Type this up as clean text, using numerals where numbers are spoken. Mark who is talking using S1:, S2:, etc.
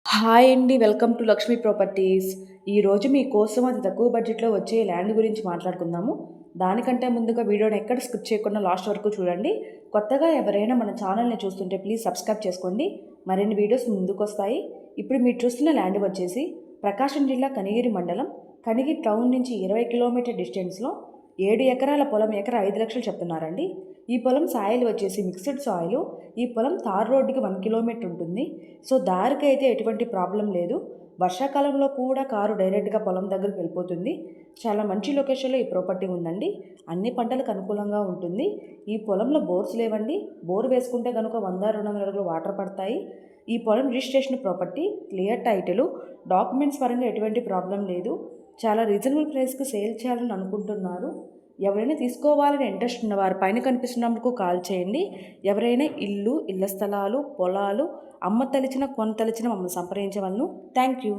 S1: Hi అండి. Welcome to Lakshmi properties. ఈరోజు మీకోసం అతి తక్కువ బడ్జెట్‌లో వచ్చే ల్యాండ్ గురించి మాట్లాడుకుందాము. దానికంటే ముందుగా వీడియోని ఎక్కడ స్కిప్ చేయకుండా లాస్ట్ వరకు చూడండి. కొత్తగా ఎవరైనా మన ఛానల్‌ని చూస్తుంటే ప్లీజ్ సబ్స్క్రైబ్ చేసుకోండి. మరిన్ని వీడియోస్ ముందుకొస్తాయి. ఇప్పుడు మీరు చూస్తున్న ల్యాండ్ వచ్చేసి ప్రకాశం జిల్లా కనిగిరి మండలం, కనిగిరి టౌన్ నుంచి 20 కిలోమీటర్ డిస్టెన్స్‌లో 7 ఎకరాల పొలం ఎకరా 5 లక్షలు చెప్తున్నారండి. ఈ పొలం సాయిల్ వచ్చేసి మిక్స్డ్ సాయిల్. ఈ పొలం తార్ రోడ్డుకి 1 కిలోమీటర్ ఉంటుంది. సో దారికి అయితే ఎటువంటి ప్రాబ్లం లేదు. వర్షాకాలంలో కూడా కారు డైరెక్ట్గా పొలం దగ్గరికి వెళ్ళిపోతుంది. చాలా మంచి లొకేషన్లో ఈ ప్రాపర్టీ ఉందండి. అన్ని పంటలకు అనుకూలంగా ఉంటుంది. ఈ పొలంలో బోర్స్ లేవండి. బోర్ వేసుకుంటే కనుక 100-200 అడుగులు వాటర్ పడతాయి. ఈ పొలం registration property, clear title, documents పరంగా ఎటువంటి ప్రాబ్లం లేదు. చాలా రీజనబుల్ ప్రైస్కి సేల్ చేయాలని అనుకుంటున్నారు. ఎవరైనా తీసుకోవాలని ఇంట్రెస్ట్ ఉన్న వారు పైన కనిపిస్తున్న నంబర్కు కాల్ చేయండి. ఎవరైనా ఇల్లు, ఇళ్ల స్థలాలు, పొలాలు అమ్మతలిచిన, కొనతలిచిన మమ్మల్ని సంప్రదించవలను. Thank you.